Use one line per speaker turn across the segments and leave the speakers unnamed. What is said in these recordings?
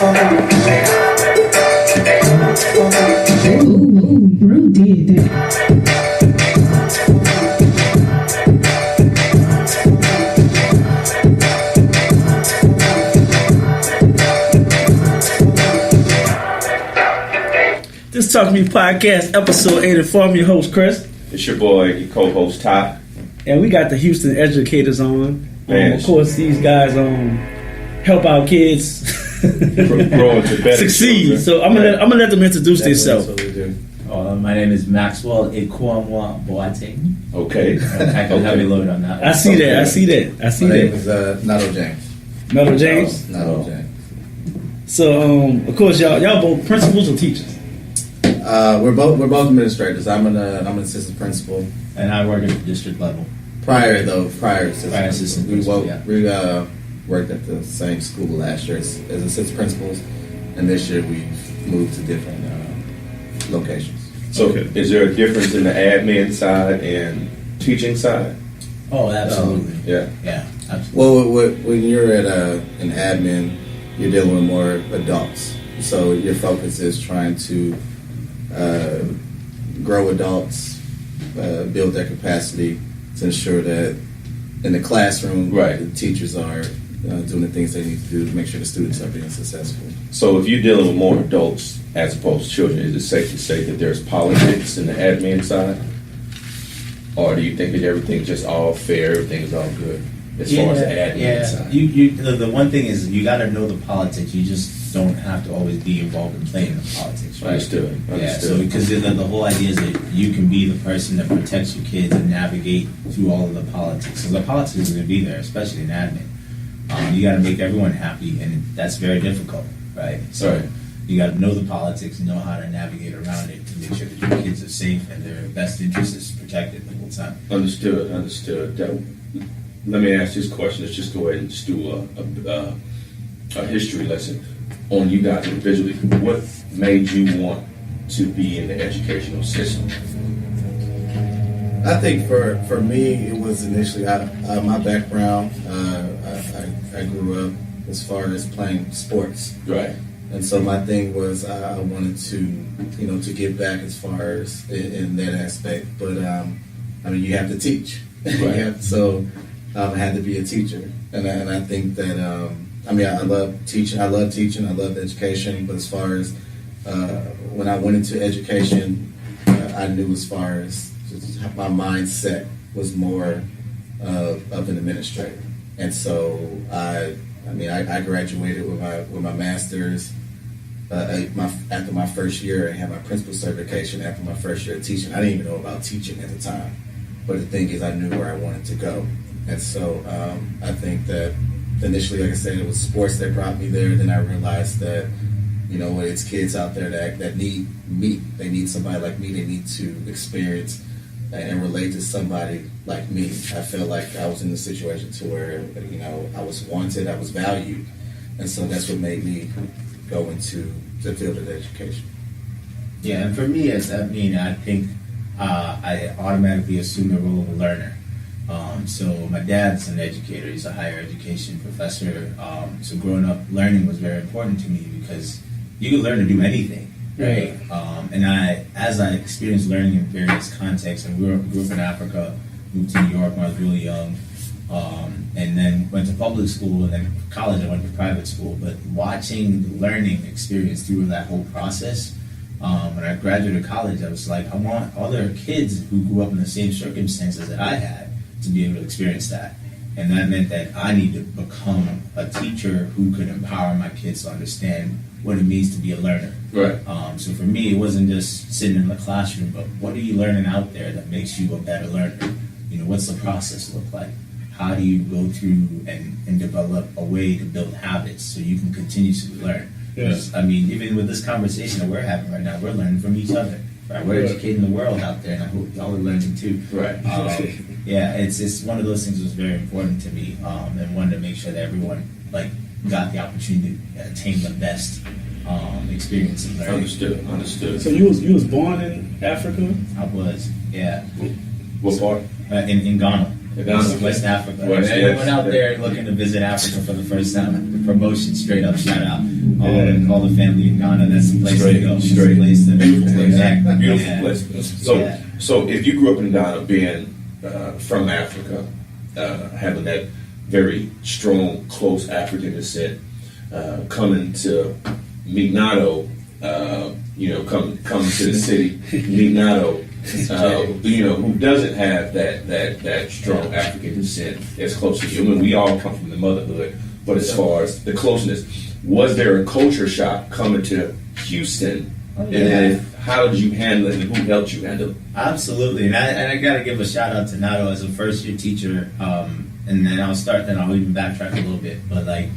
Bro did that. This Talk to Me podcast, episode 84. I'm your host, Chris.
It's your boy, your co-host, Ty.
And we got the Houston educators on. Of course, these guys help our kids
grow into better
succeed.
children.
So I'm gonna let them introduce themselves.
My name is Maxwell Ekwamwa Boateng.
Okay.
I can have you loaded on that.
I see that. I see that. I see
My name
that.
is Nato James.
Melvin James.
Nato James.
So of course, y'all both principals or teachers.
We're both administrators. I'm an assistant principal.
And I work at the district level.
Prior assistant
assistant
principal.
principal,
We worked at the same school last year as assistant principals, and this year we've moved to different locations.
So, is there a difference in the admin side and teaching side?
Oh, absolutely.
Yeah.
Yeah, absolutely.
Well, when you're at an admin, you're dealing with more adults, so your focus is trying to grow adults, build their capacity to ensure that in the classroom,
right,
the teachers are doing the things they need to do to make sure the students are being successful.
So if you're dealing with more adults as opposed to children, is it safe to say that there's politics in the admin side? Or do you think that everything's just all fair, everything's all good as far as the admin side?
The one thing is you got to know the politics. You just don't have to always be involved in playing the politics, right?
Understood.
Yeah, so because the whole idea is that you can be the person that protects your kids and navigate through all of the politics. So the politics is going to be there, especially in admin. You got to make everyone happy, and that's very difficult, right? So you got to know the politics and know how to navigate around it to make sure that your kids are safe and their best interest is protected the whole time.
Understood. Let me ask this question. Let's just go ahead and just do a history lesson on you guys individually. What made you want to be in the educational system?
I think for me, it was initially my background. I grew up as far as playing sports,
right?
And so my thing was I wanted to give back as far as in that aspect. But you have to teach,
right?
So I had to be a teacher, and I think that I love teaching. I love teaching. I love education. But as far as when I went into education, I knew as far as my mindset was more of an administrator, and so I graduated with my master's. After my first year, I had my principal certification. After my first year of teaching, I didn't even know about teaching at the time. But the thing is, I knew where I wanted to go, and so I think that initially, like I said, it was sports that brought me there. Then I realized that it's kids out there that need me. They need somebody like me. They need to experience and relate to somebody like me. I felt like I was in a situation to where I was wanted, I was valued, and so that's what made me go into the field of education.
Yeah, and for me, I think I automatically assumed the role of a learner. So my dad's an educator; he's a higher education professor. So growing up, learning was very important to me because you could learn to do anything. Right, and as I experienced learning in various contexts, and grew up in Africa, moved to New York when I was really young, and then went to public school, and then college I went to private school. But watching the learning experience through that whole process, when I graduated college, I was like, I want other kids who grew up in the same circumstances that I had to be able to experience that. And that meant that I need to become a teacher who could empower my kids to understand what it means to be a learner.
Right.
So for me, it wasn't just sitting in the classroom, but what are you learning out there that makes you a better learner? What's the process look like? How do you go through and develop a way to build habits so you can continuously learn? Yes. Even with this conversation that we're having right now, we're learning from each other. Right? We're educating the world out there, and I hope y'all are learning too.
Right.
It's one of those things that was very important to me, and wanted to make sure that everyone got the opportunity to attain the best experience in learning.
Understood.
So you was born in Africa?
I was, yeah.
What part?
In Ghana. West Africa. Anyone out there looking to visit Africa for the first time, the promotion straight up shout out. All the family in Ghana. That's the place to go.
Straight.
Place to
Beautiful place. So if you grew up in Ghana, being from Africa, having that very strong, close African descent, coming to meet Nato, coming to the city, meet Nato, who doesn't have that strong African descent as close to you. I mean, we all come from the motherhood, but as far as the closeness, was there a culture shock coming to Houston? And then how did you handle it, and who helped you handle it?
Absolutely, and I got to give a shout out to Nato as a first year teacher, and then I'll even backtrack a little bit, but like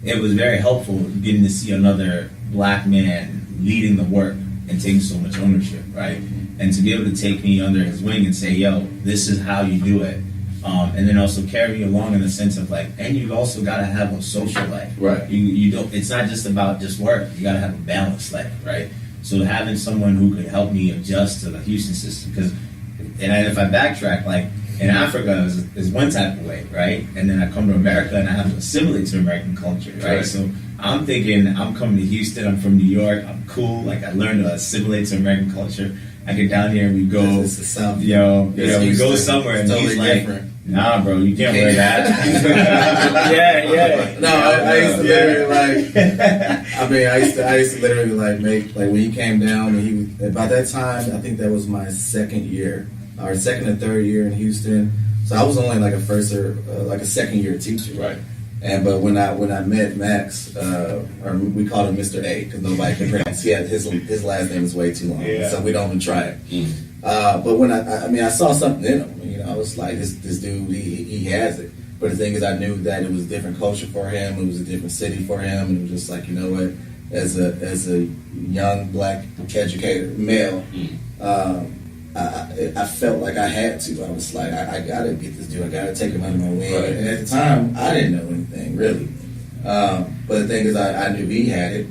it was very helpful getting to see another black man leading the work and taking so much ownership, right? And to be able to take me under his wing and say, yo, this is how you do it. And then also carry me along in the sense of like, and you've also got to have a social life.
Right.
You don't, it's not just about just work. You got to have a balanced life, right? So having someone who could help me adjust to the Houston system, because, if I backtrack, like in Africa is one type of way, right? And then I come to America and I have to assimilate to American culture, right? So I'm thinking, I'm coming to Houston, I'm from New York, I'm cool, like I learned to assimilate to American culture. I get down here and we go,
It's the South.
we go somewhere and
totally
he's like,
different.
nah, bro, you can't wear that.
Yeah.
No, I used to literally I used to literally like make like when he came down and he was about that time. I think that was my second or third year in Houston. So I was only like a second year teacher.
Right.
But when I met Max, or we called him Mr. A because nobody could pronounce. His last name is way too long, so we don't even try it. But when I saw something in him. I was like, this dude, he has it. But the thing is, I knew that it was a different culture for him. It was a different city for him, and it was just like, you know what? As a young black educator, male, I felt like I had to. I was like, I gotta get this dude. I gotta take him under my wing. Right. And at the time, I didn't know anything really. But the thing is, I knew he had it,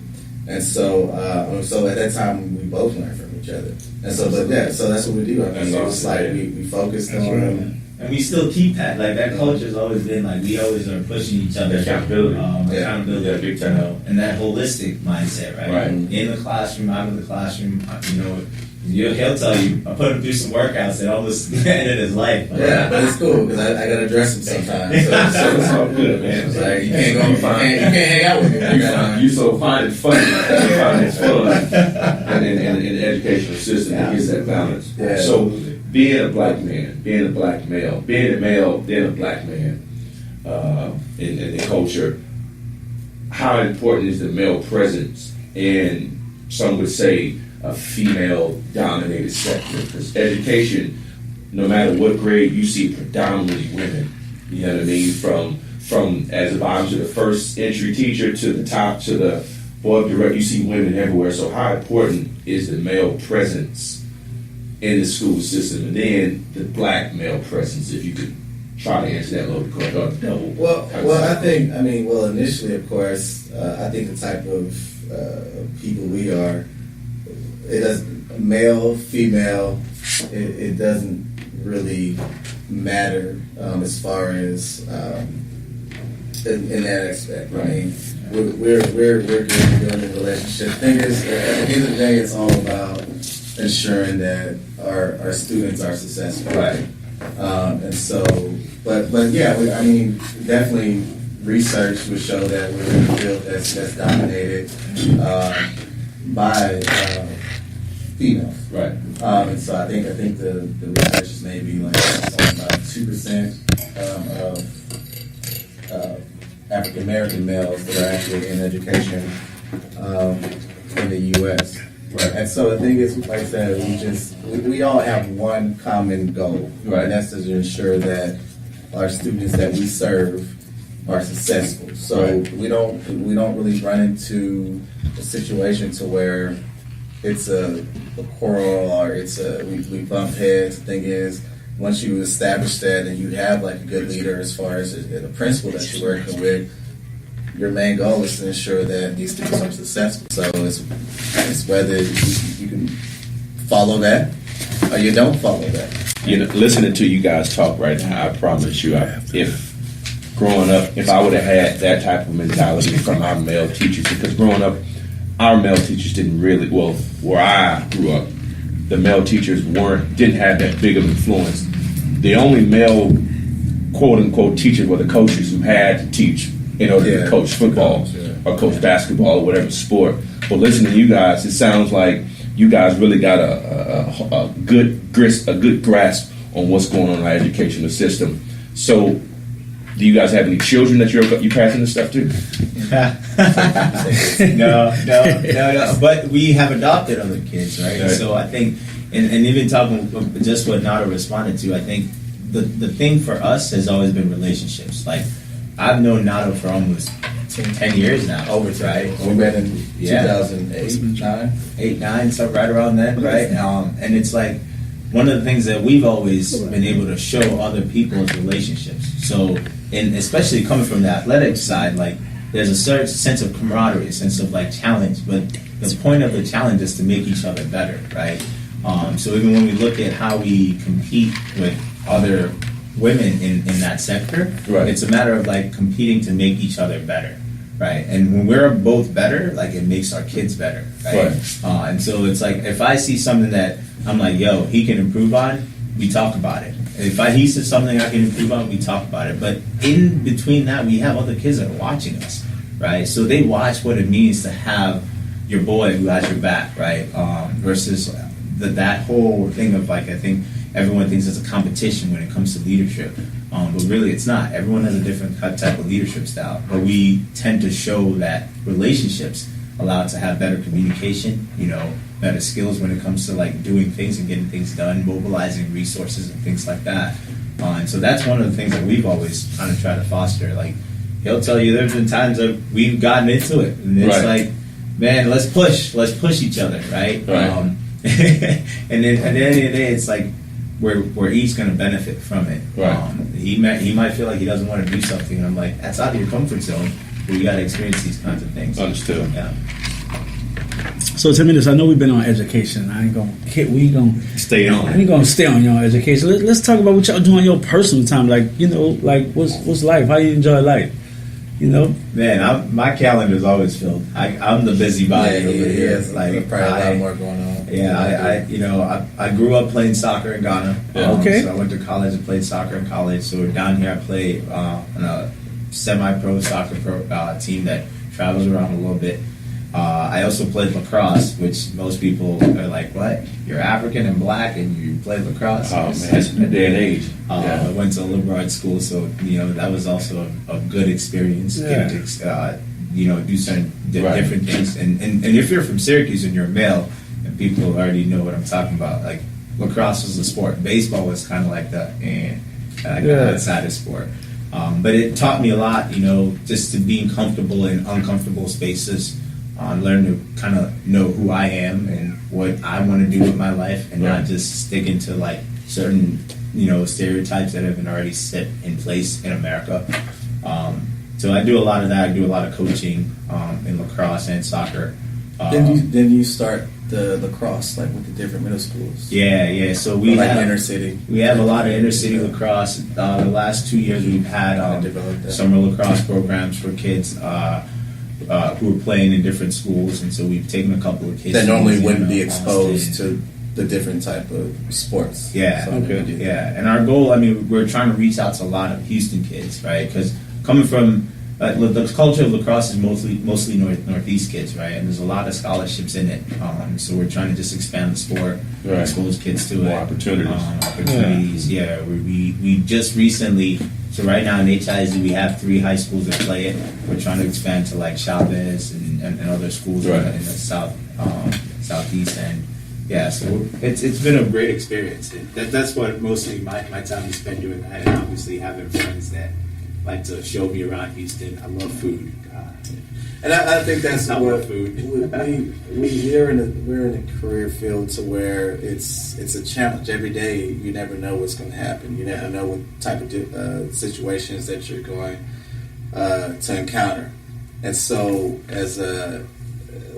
and so at that time, we both learned from each other. And so that's what we do. It's like we focused on.
And we still keep that. Like that culture has always been like we always are pushing each other.
Accountability.
Accountability,
big time.
And that holistic mindset, right?
Right.
In the classroom, out of the classroom, he'll tell you, I put him through some workouts that almost ended his life.
Yeah, but it's cool because I gotta dress him sometimes. So
it's all good, man.
It's like you can't hang out with me.
You so find it funny. You find it fun. And the educational system gets that balance.
Yeah.
So being a black man, being a black male, being a male, then a black man in the culture, how important is the male presence in, some would say, a female-dominated sector? Because education, no matter what grade, you see predominantly women. You know what I mean? From as if I'm to the first entry teacher to the top to the board director, you see women everywhere. So how important is the male presence in the school system, and then the black male presence? If you could try to answer that a little bit.
Well, initially, of course, I think the type of people we are. It doesn't male, female. It doesn't really matter as far as in that aspect. Right. I mean, we're good in the relationship. Thing is, at the end of the day, it's all about ensuring that our students are successful.
Right.
And so, but yeah, definitely research would show that we're in a field that's dominated by females.
Right.
And so I think the research is maybe like about 2% of African American males that are actually in education in the U.S. Right. And so the thing is, like I said, we all have one common goal,
right?
And that's to ensure that our students that we serve are successful. So we don't really run into a situation to where it's a quarrel or we bump heads. The thing is, once you establish that and you have like a good leader as far as the principal that you're working with, your main goal is to ensure that these students are successful. So it's whether you can follow that or you don't follow that.
You know, listening to you guys talk right now, I promise you, if growing up, if I would have had that type of mentality from our male teachers, because growing up, our male teachers didn't really, well, where I grew up, the male teachers didn't have that big of influence. The only male, quote unquote, teachers were the coaches who had to teach in order to coach football or coach basketball or whatever sport. But listening to you guys, it sounds like you guys really got a good grasp on what's going on in our educational system. So, do you guys have any children that you're passing this stuff to?
No. But we have adopted other kids, right? So I think, and even talking just what Nada responded to, I think the thing for us has always been relationships. Like, I've known Nada for almost 10 years now.
Over time. Right? We met in 2008,
9, so right around then, right? And it's like, one of the things that we've always been able to show other people is relationships. So, and especially coming from the athletics side, like, there's a certain sense of camaraderie, a sense of like challenge, but the point of the challenge is to make each other better, right? So even when we look at how we compete with other women in that sector,
right,
it's a matter of like competing to make each other better, right? And when we're both better, like, it makes our kids better, right? And so it's like, if I see something that I'm like, yo, he can improve on, we talk about it. If he says something I can improve on, we talk about it. But in between that, we have other kids that are watching us, right? So they watch what it means to have your boy who has your back, right? Versus that whole thing of like, I think everyone thinks it's a competition when it comes to leadership. But really it's not. Everyone has a different type of leadership style. But we tend to show that relationships allow to have better communication, better skills when it comes to like doing things and getting things done, mobilizing resources and things like that. And so that's one of the things that we've always kind of tried to foster. Like, he'll tell you there's been times that we've gotten into it, and it's like, man, let's push each other, right? And then at the end of the day, it's like we're each going to benefit from it. He might feel like he doesn't want to do something, and I'm like, that's out of your comfort zone. But you got to experience these kinds of things.
Understood.
Yeah.
So 10 minutes. I know we've been on education. We gonna
stay on.
I ain't gonna stay on your education. Let's talk about what y'all do on your personal time. Like, what's life? How you enjoy life?
Man, my calendar is always filled. I'm the busybody over here.
Like, probably a lot more going on.
Yeah, I grew up playing soccer in Ghana.
Okay.
So I went to college and played soccer in college. So down here, I play on a semi-pro soccer team that travels around a little bit. I also played lacrosse, which most people are like, what? You're African and black and you play lacrosse?
Oh, man, that's in the day and age.
I went to a liberal arts school, so, that was also a good experience.
Yeah.
Getting to, do certain different things. And if you're from Syracuse and you're a male, and people already know what I'm talking about, like, lacrosse was the sport. Baseball was kind of like the outside of sport. But it taught me a lot, just to being comfortable in uncomfortable spaces. Learn to kind of know who I am and what I want to do with my life, and not just stick into like certain stereotypes that have been already set in place in America. So I do a lot of that. I do a lot of coaching in lacrosse and soccer.
Then you start the lacrosse, like with the different middle schools.
Yeah. So we have
inner city.
We have a lot of inner city lacrosse. The last 2 years we've had summer lacrosse programs for kids who are playing in different schools, and so we've taken a couple of kids
that normally wouldn't be exposed to the different type of sports.
Yeah, and our goal, we're trying to reach out to a lot of Houston kids, right? Because coming from the culture of lacrosse is mostly Northeast kids, right? And there's a lot of scholarships in it, so we're trying to just expand the sport, expose kids to
more
opportunities. Yeah, we just recently. So right now in HIZ we have 3 high schools that play it. We're trying to expand to like Chavez and other schools in the southeast end. Yeah, so it's been a great experience. That's what mostly my time is spent doing that, and obviously having friends that like to show me around Houston. I love food.
And I think that's
what food.
We're in a career field to where it's a challenge every day. You never know what's going to happen. You never know what type of situations that you're going to encounter. And so,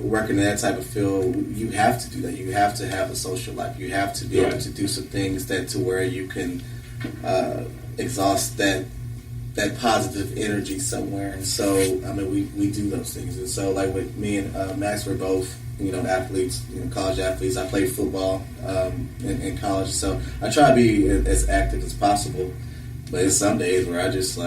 working in that type of field, you have to do that. You have to have a social life. You have to be able to do some things that to where you can exhaust that positive energy somewhere. And so, I mean, we do those things. And so, like with me and Max, we're both, athletes, college athletes. I played football in college, so I try to be as active as possible. But there's some days where I just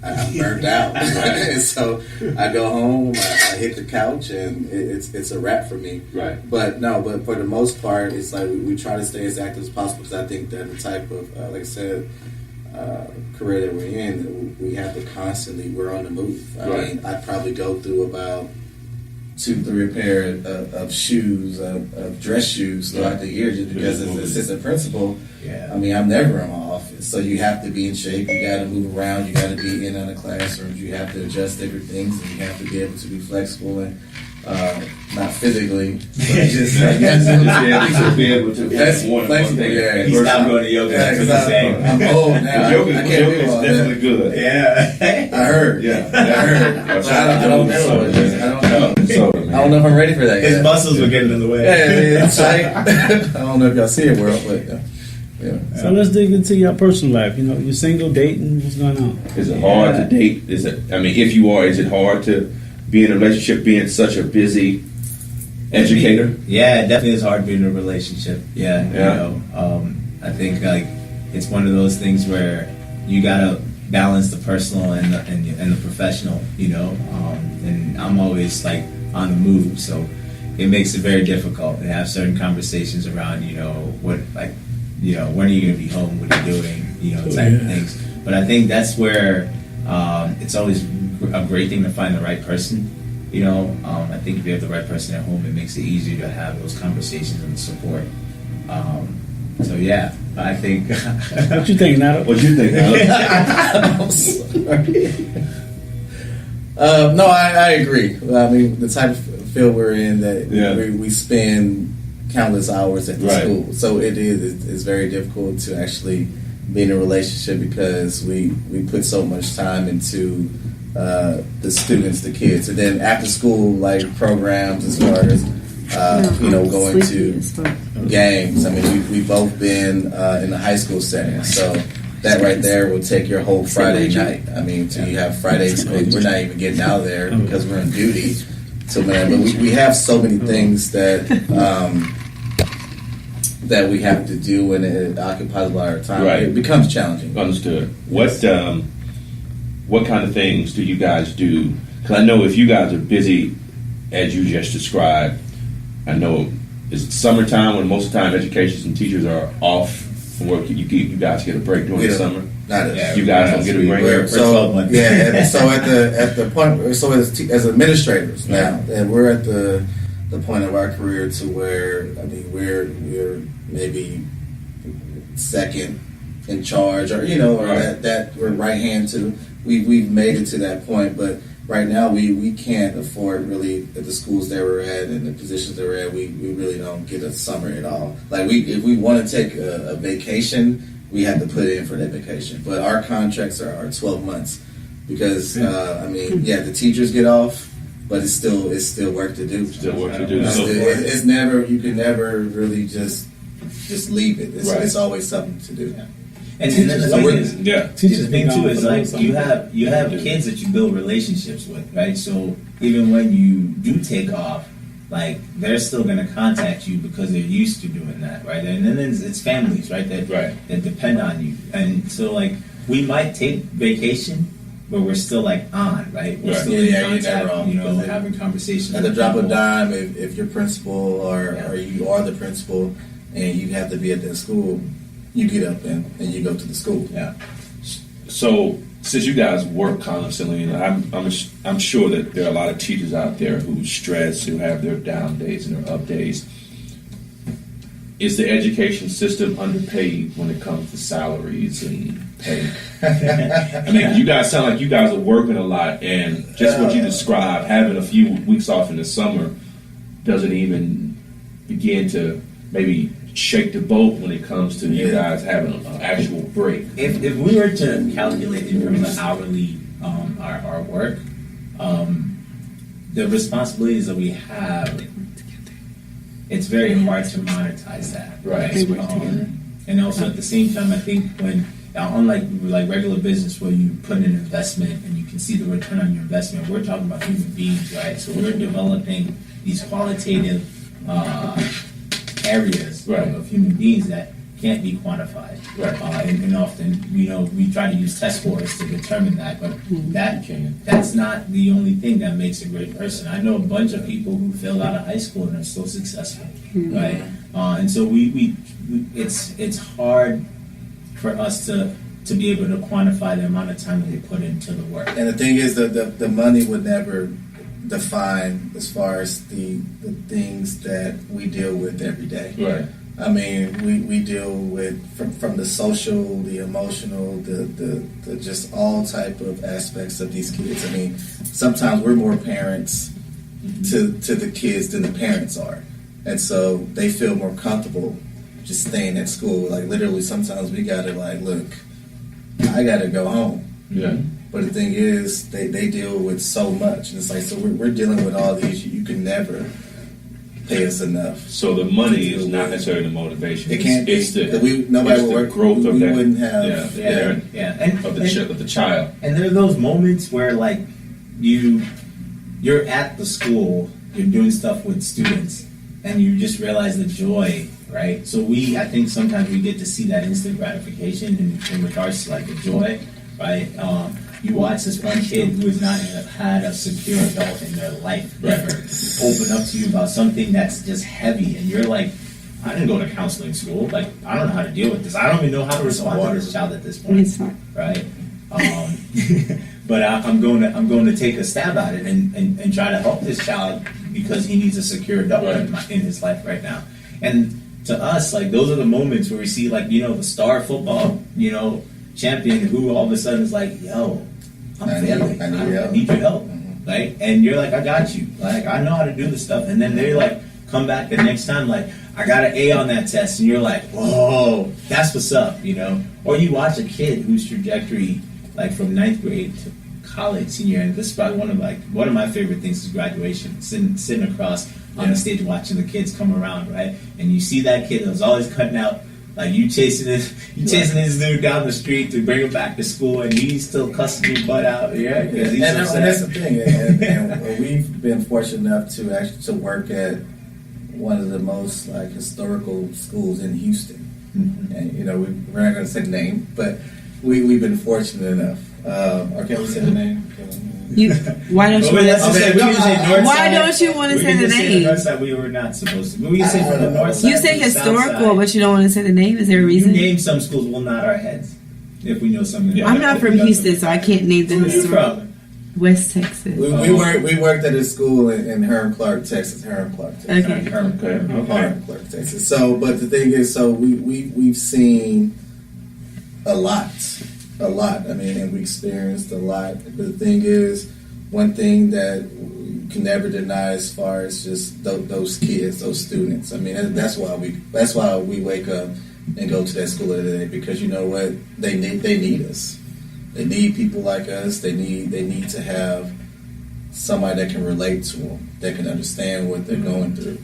I'm burnt out, and so I go home, I hit the couch, and it's a wrap for me.
Right.
But for the most part, it's like we try to stay as active as possible, because I think that the type of, like I said, career that we're in, we have to constantly, we're on the move. I mean, I probably go through about 2-3 pair of shoes, of dress shoes throughout the year, just because as an assistant principal.
Yeah.
I mean, I'm never in my office, so you have to be in shape. You got to move around. You got to be in and out of classrooms. You have to adjust different things, and you have to be able to be flexible and not physically, but just
be able to.
That's flexible. Yeah,
He stopped going to yoga.
Yeah, because I'm old now.
Yoga
I can't do
is
all
definitely
that.
good.
Yeah.
I heard.
Yeah.
I heard. But I don't know. I don't know if I'm ready for that
His
yet.
muscles were getting in the way.
Yeah, it's like, I don't know if y'all see it, world, but yeah.
So let's dig into your personal life. You're single, dating, what's going on?
Is it hard to date? If you are, is it hard to be in a relationship being such a busy educator?
Yeah, it definitely is hard being in a relationship. Yeah. I think it's one of those things where you gotta balance the personal and the professional. And I'm always on the move, so it makes it very difficult to have certain conversations around when are you going to be home, what are you doing, type of things. But I think that's where it's always a great thing to find the right person. I think if you have the right person at home, it makes it easier to have those conversations and support. So yeah, I think.
What you think, Nado?
What you think,
I'm sorry. No, I agree. I mean, the type of field we're in, that we spend countless hours at the school, so it's very difficult to actually be in a relationship, because we put so much time into the students, the kids, and then after school programs as far as going to games. I mean, we've both been in the high school setting, so that right there will take your whole Friday night. I mean, so you have Fridays, we're not even getting out there because we're on duty. So but we have so many things that we have to do, and it occupies a lot of our time.
Right.
It becomes challenging.
Understood. What kind of things do you guys do? Because I know if you guys are busy, as you just described, I know it's summertime when most of the time educators and teachers are off from work. You guys get a break during the summer. You guys don't get a break.
So at the point, so as administrators now, and we're at the point of our career to where, I mean, we're maybe second in charge, or that we're right hand to. We've made it to that point, but right now we can't afford really, at the schools that we're at and the positions that we're at, we really don't get a summer at all. If we want to take a vacation, we have to put in for that vacation. But our contracts are 12 months, because the teachers get off, but it's still work to do.
Still work to do.
It's never, you can never really just leave it. It's always something to do.
And then the thing too is you have kids that you build relationships with, right? So even when you do take off, they're still going to contact you because they're used to doing that, right? And then it's families, right? That depend on you, and so we might take vacation, but we're still on, right? We're still in contact, having conversations.
At the drop of a dime, if you're principal or you are the principal and you have to be at that school, you get up and you go to the school.
Yeah. So since you guys work constantly, and I'm sure that there are a lot of teachers out there who stress, who have their down days and their up days. Is the education system underpaid when it comes to salaries and pay? I mean, you guys sound like you guys are working a lot, and just what you described, having a few weeks off in the summer doesn't even begin to maybe shake the boat when it comes to you guys having an actual break.
If we were to calculate in terms of hourly our work, the responsibilities that we have, it's very hard to monetize that, right? And also at the same time, I think when unlike like regular business where you put in an investment and you can see the return on your investment, we're talking about human beings, right? So we're developing these qualitative areas of human beings that can't be quantified. Right. And often, we try to use test scores to determine that, but that's not the only thing that makes a great person. I know a bunch of people who failed out of high school and are still successful, right? And so it's hard for us to be able to quantify the amount of time that they put into the work.
And the thing is that the money would never define as far as the things that we deal with every day.
Right.
I mean, we deal with from the social, the emotional, the just all type of aspects of these kids. I mean, sometimes we're more parents to the kids than the parents are, and so they feel more comfortable just staying at school. Like literally, sometimes we gotta look, I gotta go home.
Yeah.
But the thing is, they deal with so much, and it's like, so we're dealing with all these. You can never pay us enough.
So the money is not necessarily the motivation.
It can't
it's
be.
Nobody will work. Growth of that.
Wouldn't have.
Of the child.
And there are those moments where like you're at the school, you're doing stuff with students, and you just realize the joy, right? So I think sometimes we get to see that instant gratification in regards to like the joy, right? You watch this one kid who has not had a secure adult in their life ever open up to you about something that's just heavy, and you're like, I didn't go to counseling school. Like, I don't know how to deal with this. I don't even know how to respond to this child at this point, right? But I'm going to take a stab at it and try to help this child because he needs a secure adult in his life right now. And to us, like, those are the moments where we see, like, the star football, champion who all of a sudden is like, yo, I'm failing. I need your help. Mm-hmm. Right? And you're like, I got you. Like, I know how to do this stuff. And then they like come back the next time, like, I got an A on that test. And you're like, whoa, that's what's up, Or you watch a kid whose trajectory, like from 9th grade to college, senior, and this is probably one of my favorite things is graduation. Sitting across on the stage watching the kids come around, right? And you see that kid that was always cutting out. Like you chasing this dude down the street to bring him back to school, and he's still cussing your butt out. Yeah, and
that's the thing. And we've been fortunate enough to work at one of the most like historical schools in Houston. Mm-hmm. And we're not going to say the name, but we've been fortunate enough. Or can we say the name?
Why don't you want to say the name? Why don't you want to say the name?
North side, we were not supposed to. We can say from the north side.
You say historical, but you don't want to say the name. Is there a reason?
You name some schools, we'll nod our heads if we know something.
I'm not from Houston, so I can't name the historical. West Texas.
We worked at a school in Hearn Clark, Texas. Hearn Clark, Texas.
Okay.
Hearn Clark, Texas. So, but the thing is, so we've seen a lot. I mean, and we experienced a lot. But the thing is, one thing that you can never deny as far as just those kids, those students. I mean, that's why we wake up and go to that school every day, because you know what, they need us. They need people like us. They need to have somebody that can relate to them, that can understand what they're going through.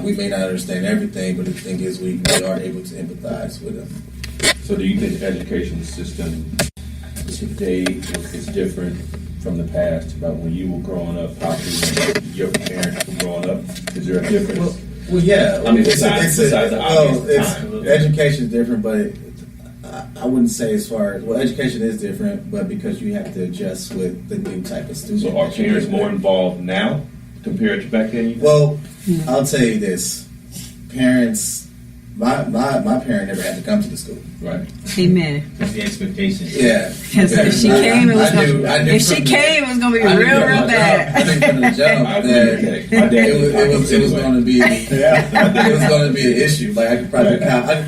We may not understand everything, but the thing is, we are able to empathize with them.
So do you think the education system today is different from the past, about when you were growing up, probably your parents were growing up? Is there a difference?
Well, yeah.
I mean, besides the obvious time.
Education is different, but I wouldn't say as far as, education is different, but because you have to adjust with the new type of student.
So are parents more involved now compared to back then?
Well, I'll tell you this. Parents, my parent never had to come to the school.
Right.
Amen.
That's the expectation.
Yeah.
Because if she came, it was going to be real bad.
I knew from the jump that it was going to be an issue. Like I could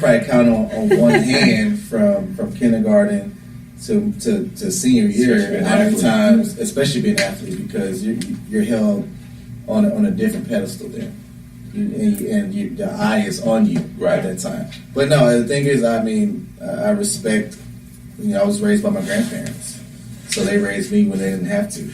probably count on one hand from kindergarten to senior year how many times, especially being an athlete, because you're held on a different pedestal there. And the eye is on you at that time. But no, the thing is, I mean, I respect. I was raised by my grandparents, so they raised me when they didn't have to.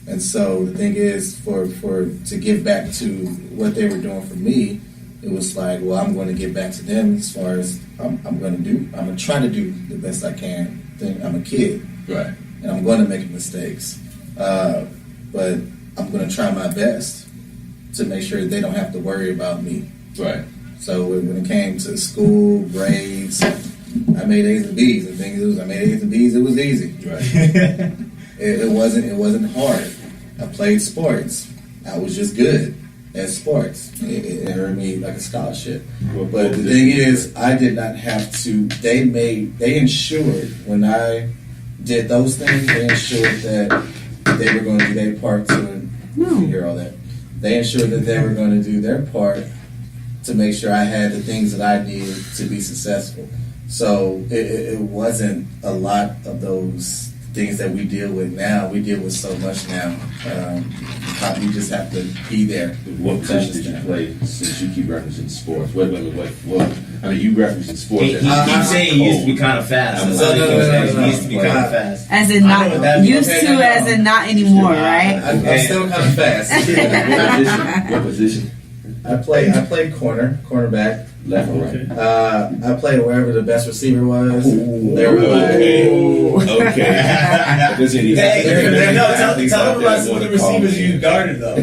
And so the thing is, for to give back to what they were doing for me, it was like, well, I'm going to give back to them as far as I'm going to try to do the best I can. Then I'm a kid,
Right.
and I'm going to make mistakes, but I'm going to try my best to make sure they don't have to worry about me.
Right.
So when it came to school, grades, I made A's and B's. The thing is, I made A's and B's. It was easy.
Right.
It wasn't hard. I played sports. I was just good at sports. It earned me like a scholarship. But the thing is, I did not have to. They ensured when I did those things. They ensured that they were going to do their part to hear all that. They ensured that they were going to do their part to make sure I had the things that I needed to be successful. So it wasn't a lot of those things that we deal with now. We deal with so much now. You just have to be there.
What position did you play since you keep referencing sports? What? I mean, you referencing sports.
He keeps saying he used to be kind of fast.
I'm
So
like,
he used to be kind of fast.
As in
I know what that
not
means.
used to, as in not anymore, right?
I'm still kind of fast.
What position?
I played cornerback.
Left or right?
I played wherever the best receiver was. They were
Okay. Tell
them about some of the receivers you guarded though.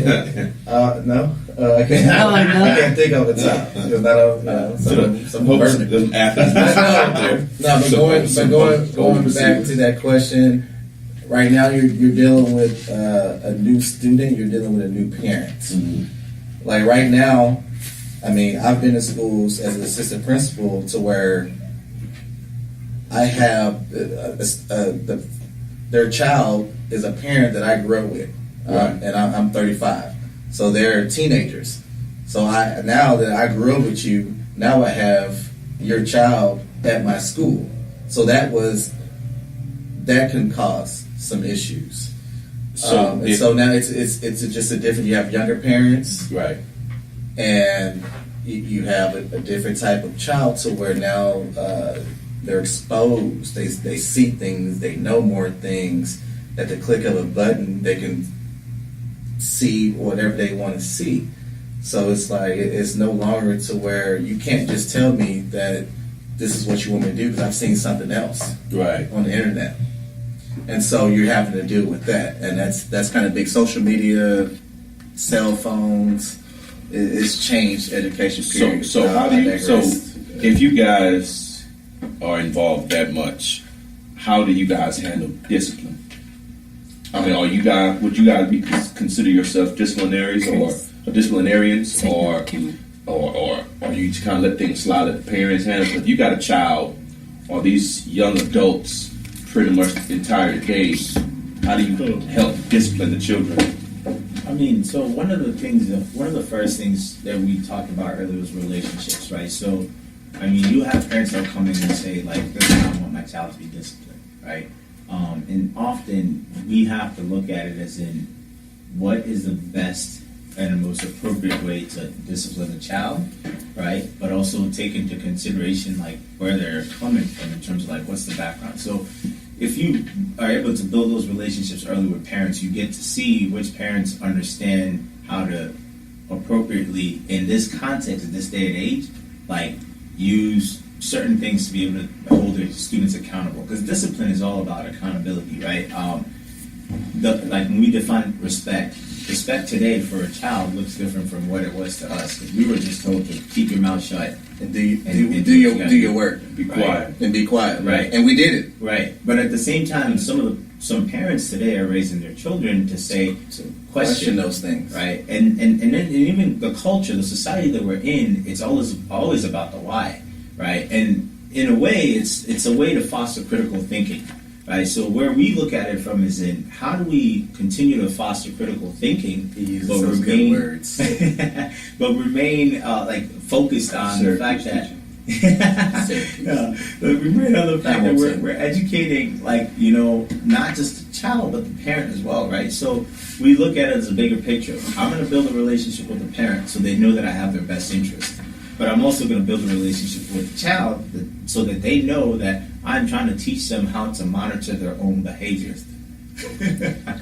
No, I can't.
Oh, no?
I can't think of it. There's not some burning.
Those athletes out there.
No, but going back to that question, right now you're dealing with a new student. You're dealing with a new parent.
Mm-hmm.
Like right now, I mean, I've been in schools as an assistant principal to where I have their child is a parent that I grew up with, and I'm 35, so they're teenagers. So now that I grew up with you, now I have your child at my school. So that can cause some issues. So now it's just a different. You have younger parents,
right?
And you have a different type of child to where now they're exposed. They see things. They know more things. At the click of a button, they can see whatever they want to see. So it's like it's no longer to where you can't just tell me that this is what you want me to do because I've seen something else
Right.
on the internet. And so you're having to deal with that, and that's kind of big. Social media, cell phones, it's changed education. Period.
So how do you? So if you guys are involved that much, how do you guys handle discipline? I mean, would you guys consider yourself disciplinaries or disciplinarians, or you just kind of let things slide at the parents' hands? If you got a child or these young adults pretty much the entire day, how do you help discipline the children?
I mean, so one of the first things that we talked about earlier was relationships, right? So, I mean, you have parents that come in and say, like, this is how I want my child to be disciplined, right? And often we have to look at it as in what is the best and the most appropriate way to discipline a child, right? But also take into consideration like where they're coming from in terms of like what's the background. So if you are able to build those relationships early with parents, you get to see which parents understand how to appropriately, in this context, in this day and age, like use certain things to be able to hold their students accountable. Because discipline is all about accountability, right? Like when we define respect today for a child looks different from what it was to us. Because we were just told to keep your mouth shut
and do your work,
be quiet,
and be quiet,
right?
And we did it,
right. But at the same time, some parents today are raising their children to say to question
those things,
right? And then even the culture, the society that we're in, it's always about the why, right? And in a way, it's a way to foster critical thinking. Right, so where we look at it from is in how do we continue to foster critical thinking,
but remain words,
but remain like focused on the fact that we're educating, like, you know, not just the child but the parent as well, right? So we look at it as a bigger picture. I'm going to build a relationship with the parent so they know that I have their best interest. But I'm also going to build a relationship with the child so that they know that I'm trying to teach them how to monitor their own behaviors.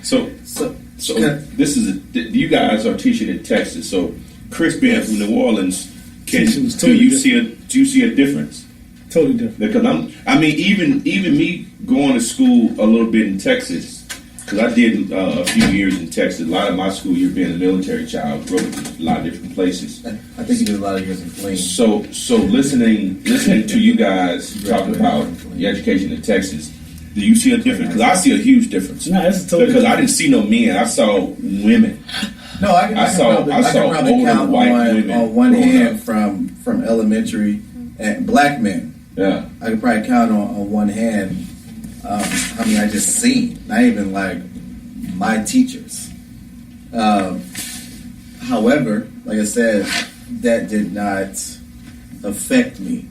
So So you guys are teaching in Texas. So Chris being from New Orleans, do you see a difference?
Totally different.
Because even me going to school a little bit in Texas, because I did a few years in Texas. A lot of my school year being a military child, grew up in a lot of different places.
I think you did a lot of years in Fleeing.
So listening to you guys talk about the education in Texas, do you see a difference? Because I see a huge difference.
No, it's totally
because I didn't see no men. I saw women.
No, I saw probably count on one hand from elementary and black men.
Yeah,
I could probably count on one hand how many I just seen. Not even like my teachers. However, like I said, that did not affect me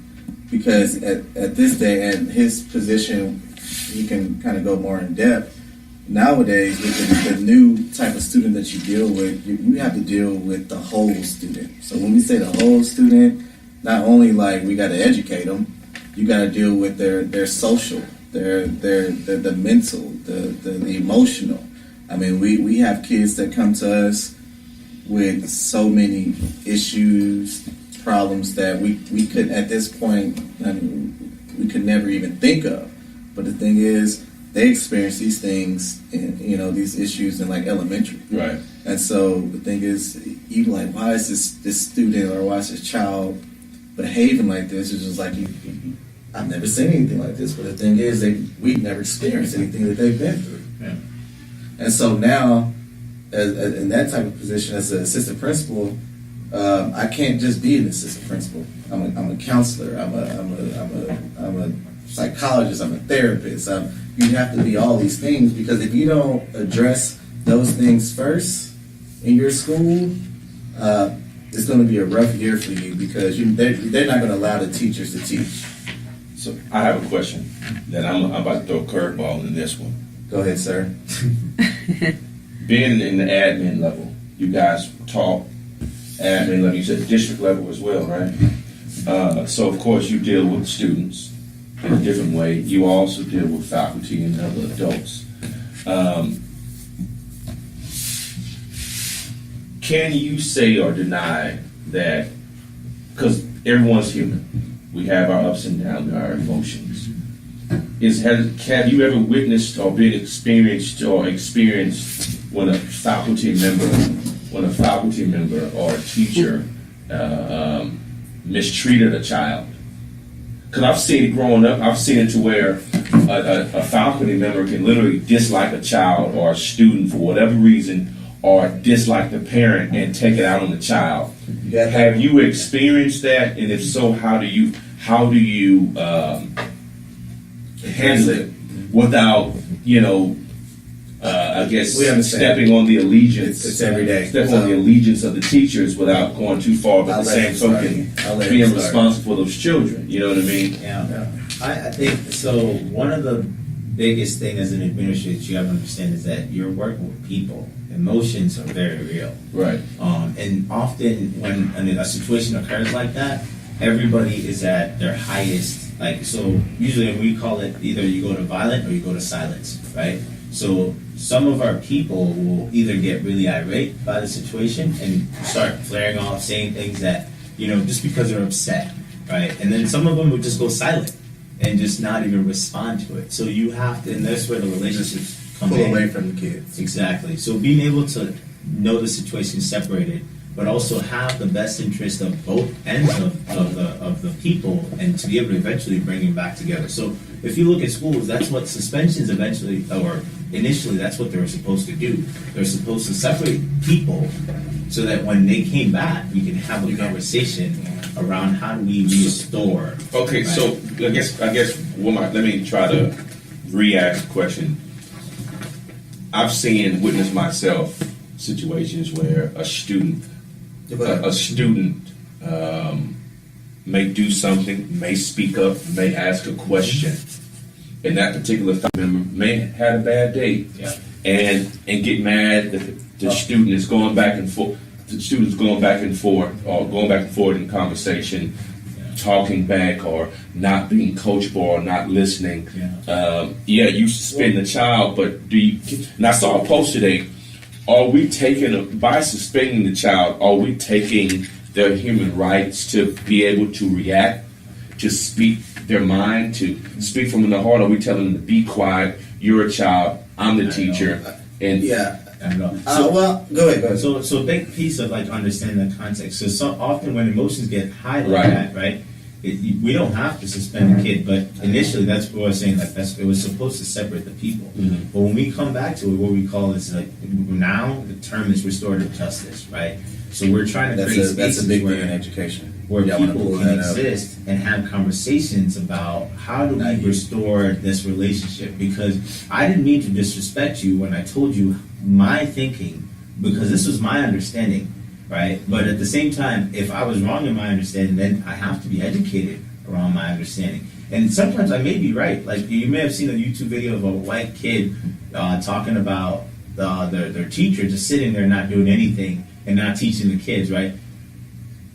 because at this day, and his position, he can kind of go more in depth. Nowadays, with the new type of student that you deal with, you have to deal with the whole student. So when we say the whole student, not only like we got to educate them, you got to deal with their social, their mental, the emotional. I mean, we have kids that come to us with so many issues, problems that we could at this point, I mean, we could never even think of. But the thing is, they experience these things, these issues in like elementary.
right.
And so the thing is, you like, why is this student or why is this child behaving like this? It's just like I've never seen anything like this. But the thing is, we've never experienced anything that they've been through.
Yeah.
And so now, as in that type of position as an assistant principal, I can't just be an assistant principal. I'm a counselor. I'm a psychologist. I'm a therapist. You have to be all these things because if you don't address those things first in your school, it's going to be a rough year for you because they're not going to allow the teachers to teach.
So I have a question that I'm about to throw a curveball in this one.
Go ahead, sir.
Being in the admin level, you guys taught admin level. You said district level as well, right? So of course you deal with students in a different way. You also deal with faculty and other adults. Can you say or deny that, because everyone's human, we have our ups and downs, our emotions. Have you ever witnessed or been experienced when a faculty member or a teacher mistreated a child? Because I've seen it growing up. I've seen it to where a faculty member can literally dislike a child or a student for whatever reason, or dislike the parent and take it out on the child. Have you experienced that? And if so, how do you handle it without, I guess, stepping on the allegiance?
It's every day.
Stepping on the allegiance of the teachers without going too far, but the same token, being responsible for those children. You know what I mean?
Yeah. I think so. One of the biggest thing as an administrator you have to understand is that you're working with people. Emotions are very real.
Right.
And often when a situation occurs like that, everybody is at their highest. So usually we call it either you go to violent or you go to silence, right? So some of our people will either get really irate by the situation and start flaring off, saying things that, just because they're upset, right? And then some of them will just go silent and just not even respond to it. So you have to, and that's where the relationships come in.
Pull away from the kids.
Exactly. So being able to know the situation separated, but also have the best interest of both ends of the people, and to be able to eventually bring them back together. So if you look at schools, that's what suspensions initially, that's what they were supposed to do. They're supposed to separate people so that when they came back, we can have a conversation around how do we restore.
Okay, right? So I guess let me try to re-ask the question. I've witnessed myself situations where a student may do something, may speak up, may ask a question, and that particular family member may have had a bad day, and get mad that the student is going back and forth. The student's going back and forth in conversation, talking back or not being coachable or not listening. You suspend the child, but and I saw a post today are we taking, by suspending the child, are we taking their human rights to be able to react, to speak their mind, to speak from the heart? Are we telling them to be quiet? You're a child. I'm the teacher. And
Yeah.
I don't know.
Well, go ahead.
So a big piece of like understanding the context. So often when emotions get high like
Right.
that, right? We don't have to suspend the kid, but initially that's what I was saying. Like it was supposed to separate the people.
Mhm.
But when we come back to it, what we call is like now the term is restorative justice, right? So we're trying to create
That's a
spaces
big
where
thing in education.
where
Yeah, I wanna
people
pull
can
that up.
exist and have conversations about how do we restore this relationship. Because I didn't mean to disrespect you when I told you my thinking, because this was my understanding, right? But at the same time, if I was wrong in my understanding, then I have to be educated around my understanding. And sometimes I may be right. Like you may have seen a YouTube video of a white kid talking about their teacher just sitting there not doing anything and not teaching the kids, right?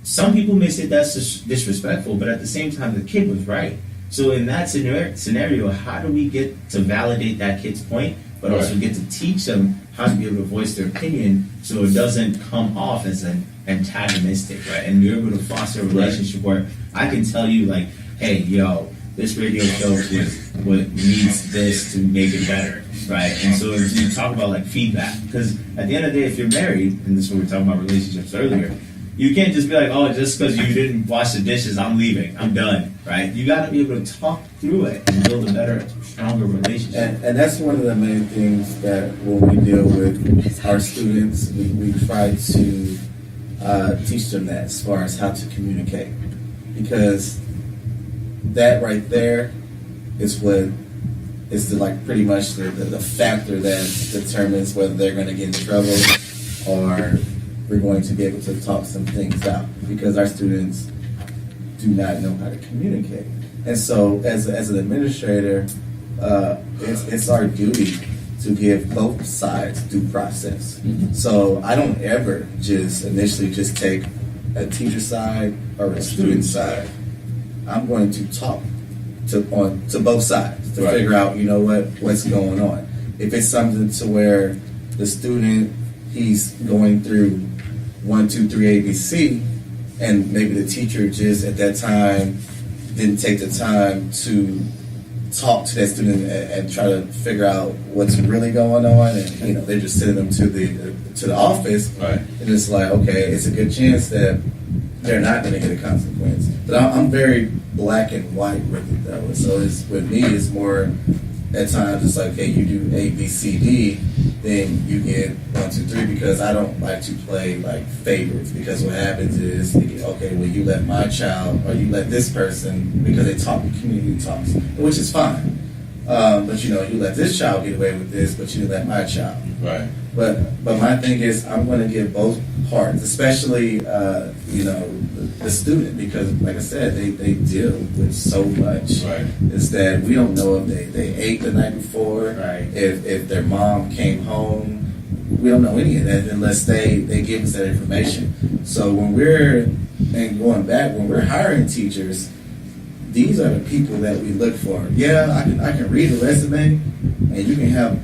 Some people may say that's disrespectful, but at the same time, the kid was right. So in that scenario, how do we get to validate that kid's point, but also get to teach them how to be able to voice their opinion so it doesn't come off as an antagonistic, right? And you're able to foster a relationship where I can tell you, like, hey, yo, this radio show what needs this to make it better, right? And so you talk about like feedback, because at the end of the day, if you're married, and this is what we were talking about relationships earlier, you can't just be like, oh, just because you didn't wash the dishes, I'm leaving, I'm done, right? You got to be able to talk through it and build a better, stronger relationship.
And that's one of the main things that when we deal with our students, we try to teach them that as far as how to communicate. Because that right there is what is pretty much the factor that determines whether they're going to get in trouble or we're going to be able to talk some things out, because our students do not know how to communicate. And so as an administrator, it's our duty to give both sides due process.
Mhm.
So I don't ever just initially just take a teacher side or a student side. I'm going to talk to both sides to figure out, what's going on. If it's something to where the student, he's going through 1, 2, 3 ABC, and maybe the teacher just at that time didn't take the time to talk to that student and try to figure out what's really going on, and they're just sending them to the office,
Right.
and it's like, okay, it's a good chance that they're not going to get a consequence. But I'm very black and white with it though. So with me, it's more at times it's like, hey, you do A, B, C, D, then you get 1, 2, 3, because I don't like to play like favorites, because what happens is, okay, well, you let my child or you let this person, because they talk community talks, which is fine. But you let this child get away with this, but you didn't let my child.
Right.
But my thing is, I'm going to give both parts, especially the student, because like I said, they deal with so much.
Right.
Is that we don't know if they ate the night before,
Right.
if their mom came home. We don't know any of that unless they give us that information. So when we're hiring teachers, these are the people that we look for. Yeah, I can read a resume, and you can have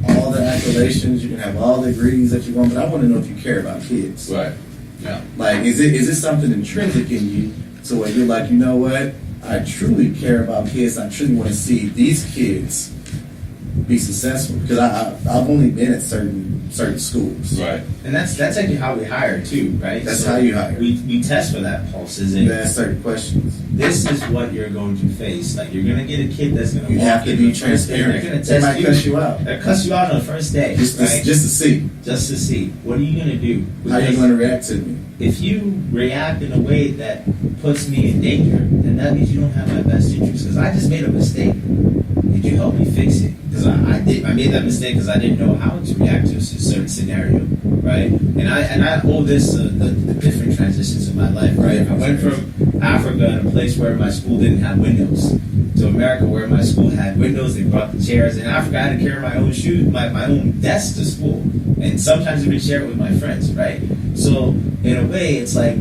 all the accolades, you can have all the degrees that you want, but I want to know if you care about kids.
Right. Yeah.
Like, is it something intrinsic in you to where you're like, you know what? I truly care about kids. I truly want to see these kids be successful, because I've only been at certain schools.
Right.
And that's actually how we hire too, right?
That's how you hire.
We test for that pulse. Is
You
it
ask certain questions.
this is what you're going to face? Like you're gonna get a kid that's gonna
You
walk
have to
in
be
the first day,
transparent.
they're gonna
They
test
might cuss you out.
They cuss you out on the first day,
Just
right?
to see
Just to see what are you gonna do?
how you're
Because
going to react to me.
if you react in a way that puts me in danger, then that means you don't have my best interest. Because I just made a mistake. Did you help me fix it? Because I made that mistake because I didn't know how to react to a certain scenario, right? And I owe this the different transitions in my life, right? I went from Africa in a place where my school didn't have windows to America where my school had windows. They brought the chairs. In Africa, I had to carry my own shoes, my own desk to school, and sometimes even share it with my friends, right? So in a way, it's like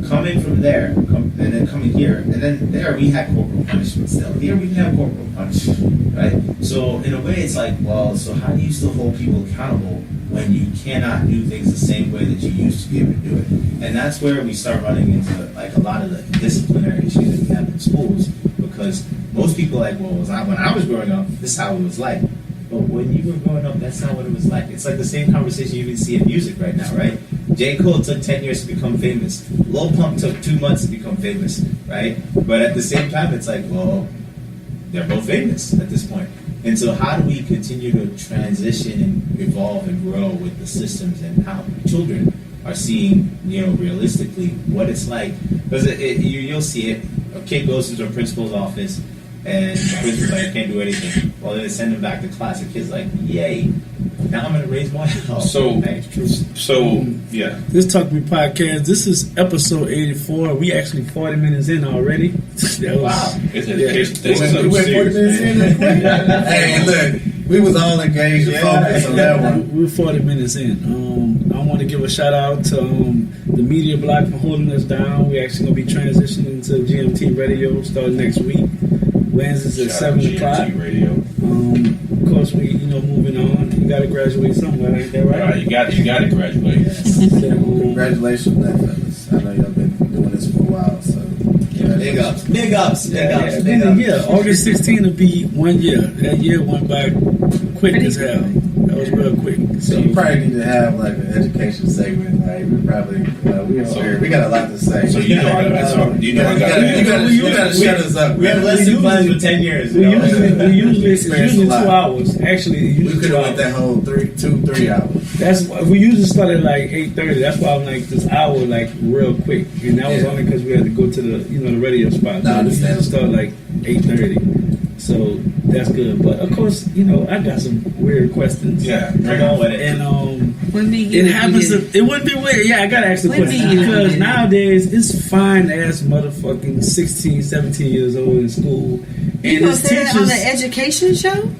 coming from there, and then coming here, and then there we had corporal punishment still. Here we didn't have corporal punishment, right? So in a way, it's like, well, so how do you still hold people accountable when you cannot do things the same way that you used to be able to do it? And that's where we start running into like a lot of the disciplinary issues that we have in schools, because most people are like, well, when I was growing up, this is how it was like. But when you were growing up, that's not what it was like. It's like the same conversation you can see in music right now, right? J. Cole took 10 years to become famous. Lil Pump took 2 months to become famous, right? But at the same time, it's like, well, they're both famous at this point. And so how do we continue to transition and evolve and grow with the systems and how children are seeing, realistically what it's like? Because you'll see it. A kid goes into a principal's office, and the principal's like, can't do anything. Well, then they send him back to class. The kid's like, yay, now I'm going to raise my house.
So yeah.
This Talk Me podcast, this is episode 84. We actually 40 minutes in already.
Wow.
We went 40 minutes in. Hey, look, we was all engaged and focused on that one.
We're 40 minutes in. I want to give a shout out to the Media Block for holding us down. We're actually going to be transitioning to GMT Radio starting next week. Wednesdays at 7 o'clock.
Radio.
Of course, we moving on. You got to graduate somewhere, ain't that right?
Right, you got to graduate.
Yes.
Congratulations on that, fellas. I know y'all been doing this for a while, so
Big ups.
Yeah, August 16th will be 1 year. That year went by quick as hell. That was real quick.
So you probably need to have like an education segment. Like we probably we got a lot to say.
So you got to
shut us up.
We have lesson plans for 10 years.
We usually it's usually 2 hours. Actually,
we could have went that whole 3 hours.
That's why we usually start at like 8:30. That's why I'm like this hour like real quick, and that was only because we had to go to the the radio spot.
No, I
we
understand.
usually start like 8:30, so that's good. But of course, I got some weird questions.
Yeah,
come on with it.
And
it
happens. It wouldn't be weird. Yeah, I gotta ask the question because nowadays it's fine ass motherfucking 16, 17 years old in school, and
you gonna say
teachers
that on the education show?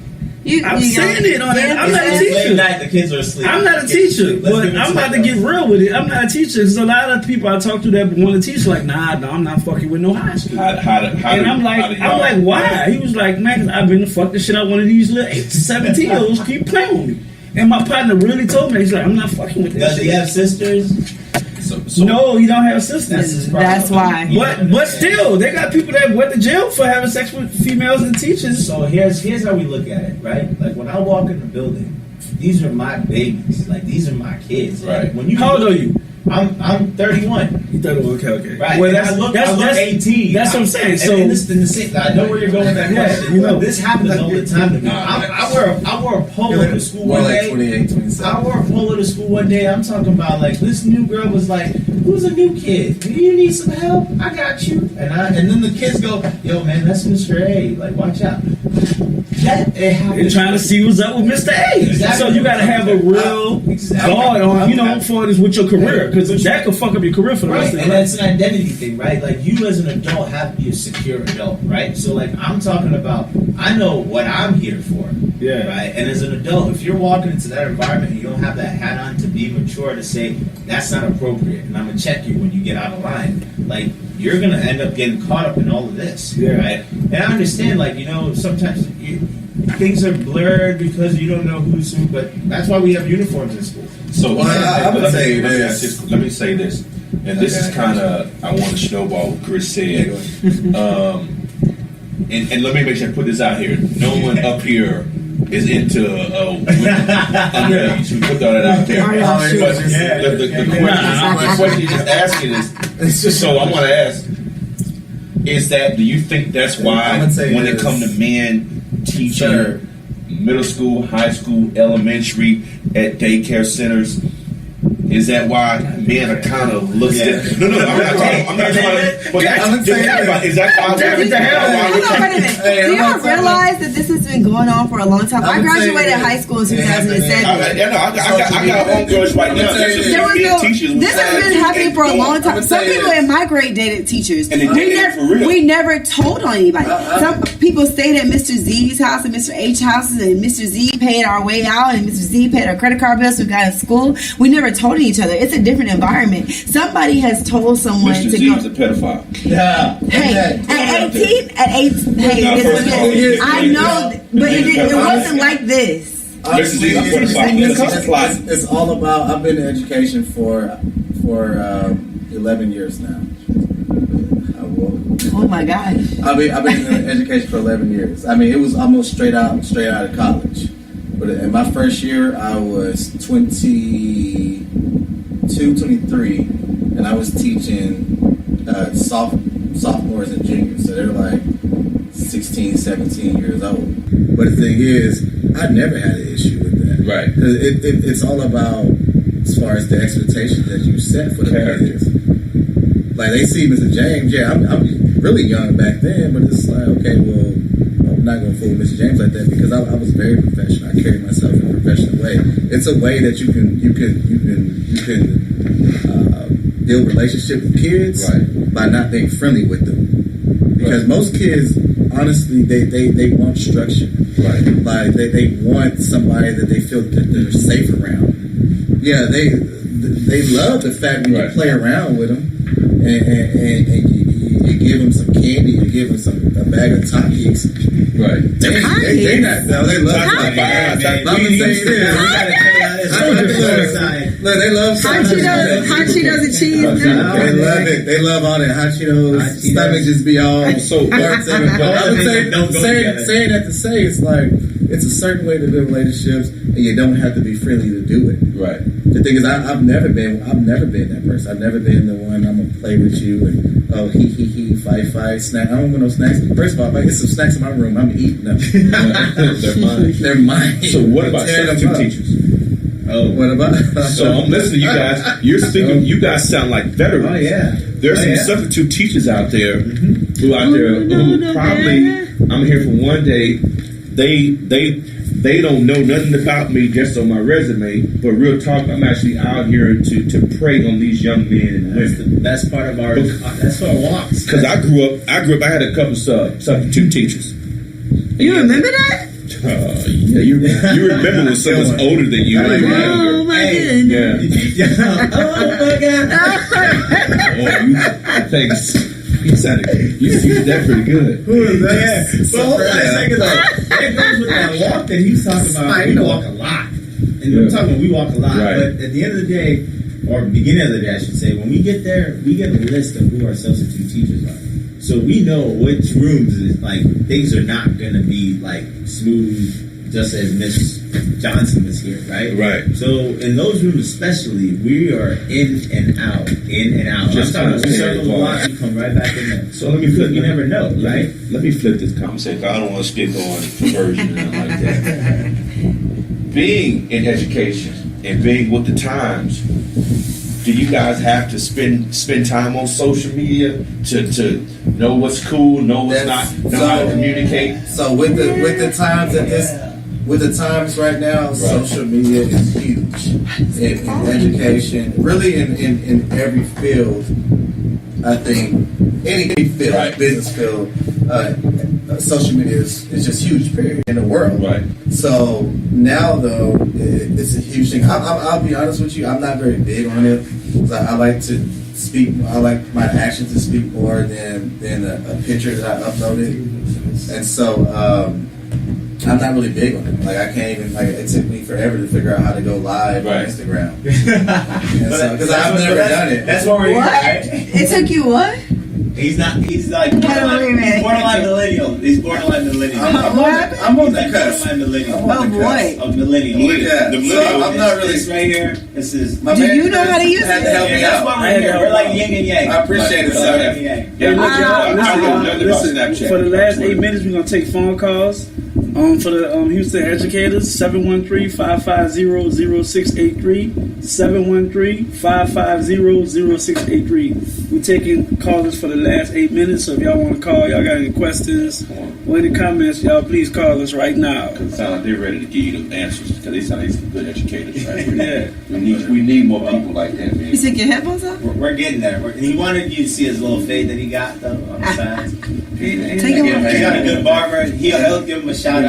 I'm saying it on it. I'm not a
Late
teacher.
night, the kids are asleep.
I'm not a teacher, but I'm about to get real with it. I'm not a teacher because a lot of people I talk to that want to teach like, nah, I'm not fucking with no high school. And I'm like, why? He was like, man, 'cause I've been to fuck the shit out one of these little 8 to 17-year-olds keep playing with me. And my partner really told me, he's like, I'm not fucking with this.
Does he have sisters?
So
No, he don't have sisters.
That's why.
But still, they got people that went to jail for having sex with females and teachers.
So here's how we look at it, right? Like when I walk in the building, these are my babies. Like these are my kids.
Right.
When you
How old are you?
I'm 31.
You 31? Okay.
Right.
Well,
I look 18.
That's what I'm saying.
And
So
I know where you're going with that question. This happens all the time to me. I wore a polo to school one day.
28, 27.
I wore a polo to school one day. I'm talking about like this new girl was like, "Who's a new kid? Do you need some help? I got you." And then the kids go, "Yo, man, that's Mr. A. Like, watch out."
They're trying to see what's up with Mr. A.
Exactly.
So you got to have a real guard on, for this with your career, because that could fuck up your career for the rest of your
and
life.
that's an identity thing, right? Like you as an adult have to be a secure adult, right? So like I'm talking about, I know what I'm here for,
Yeah.
right? And as an adult, if you're walking into that environment and you don't have that hat on to be mature to say that's not appropriate, and I'm gonna check you when you get out of line, like you're gonna end up getting caught up in all of this, right? And I understand, like sometimes things are blurred because you don't know who's who, but that's why we have uniforms in school.
So
I would say
let me say this, and this is kind of I want to snowball what Chris said. And let me make sure I put this out here. No one up here is into you put that out there. But the question you're just asking is, so I want to ask, is that, do you think that's why when it comes to men teaching middle school, high school, elementary, at daycare centers, is that why men are kind of looked at? No, I'm not talking. But is that
do y'all realize that this has been going on for a long time? I graduated high school in 2007.
I got homegirls right now.
This has been happening for a long time. Some people in my grade dated teachers.
And
we never told on anybody. Some people stayed at Mr. Z's house and Mr. H houses, and Mr. Z paid our way out, and Mr. Z paid our credit card bills. We got in school. We never told promoting each other. It's a different environment. Somebody has told someone
Mr.
to
Z
go.
is a pedophile.
Yeah.
Hey, at 18, hey,
No, first of all,
I know, but it wasn't like this.
Honestly,
I'm putting
it's all about. I've been in education for 11 years now.
Oh my gosh!
I've been in education for 11 years. I mean, it was almost straight out of college. But in my first year, I was 22, 23, and I was teaching sophomores and juniors. So they're like 16, 17 years old. But the thing is, I never had an issue with that.
Right.
It's all about, as far as the expectations that you set for the kids. Like, they see Mr. James, I'm really young back then, but it's like, okay, well, I'm not going to fool Mr. James like that, because I was very professional. I carried myself in a professional way. It's a way that you can build relationship with kids by not being friendly with them. Because most kids, honestly, they want structure. Right. Like, they want somebody that they feel that they're safe around. Yeah, they love the fact when you play around with them and you give them some candy, you give them a bag of Takis. Right. They not. No, they love Takis. Look, they love
Hot Cheetos and cheese.
They love it. They love all that Hot Cheetos. Stomach just be all so dark. But I would saying that to say, it's like, it's a certain way to build relationships, and you don't have to be friendly to do it. Right. The thing is, I've never been that person. I've never been the one, I'm gonna play with you and he, fight, snack. I don't want no snacks. First of all, if I get some snacks in my room, I'm eating them. They're mine.
So what about substitute teachers?
Oh, what about?
So I'm listening to you guys. You're speaking. You guys sound like veterans. Oh yeah. There's some substitute teachers out there who probably, I'm here for one day. They don't know nothing about me just on my resume, but real talk, I'm actually out here to prey on these young men and women.
That's part of our walks.
Because I grew up. I had a couple substitute teachers.
You remember that?
Yeah, you remember when someone's older than you.
Oh my goodness!
Yeah. Oh my God! Thanks. You did that pretty good.
Who is that? Yeah. So hold on a second though. It goes with that walk that he was talking about. We walk a lot. And we're talking about we walk a lot. Right. But at the end of the day, or beginning of the day I should say, when we get there, we get a list of who our substitute teachers are. So we know which rooms is like things are not gonna be like smooth, just as Miss Johnson was here, right? Right. So in those rooms especially, we are in and out. Just we circle the block and come right back in there. So let me flip. You never know, right? Let me flip this conversation. I don't want to speak on conversion and like that. Being in education and being with the times, do you guys have to spend time on social media to know what's cool, know what's not, know how to communicate?
So with the times with the times right now, social media is huge in education, really in every field. I think any field, business field, social media is just huge. Period in the world. Right. So now though, it's a huge thing. I'll be honest with you. I'm not very big on it. I like to speak. I like my actions to speak more than a picture that I uploaded. And so I'm not really big on it. Like I can't even. Like it took me forever to figure out how to go live on Instagram. Because I've never done it.
That's what we're here, right?
It took you what?
He's like borderline millennial. He's borderline millennial.
I'm on the cusp.
Borderline millennial.
Oh boy.
Of millennial.
Yeah.
The millennial. I'm not really. This right here. This is.
Do you know how to use it?
That's why we're here. We're like yin and yang.
I appreciate it, sir.
Listen, for the last 8 minutes, we're gonna take phone calls. For the Houston educators, 713-550-0683, 713-550-0683. We're taking callers for the last 8 minutes, so if y'all want to call, y'all got any questions or any comments, y'all please call us right now.
It sounds like they're ready to give you the answers, because they sound like some good educators, right? Yeah. We need more people like that, man.
You take your headphones off?
We're getting there. He wanted you to see his little fade that he got, though, on the sides. He got a good barber. He'll give him a shout out.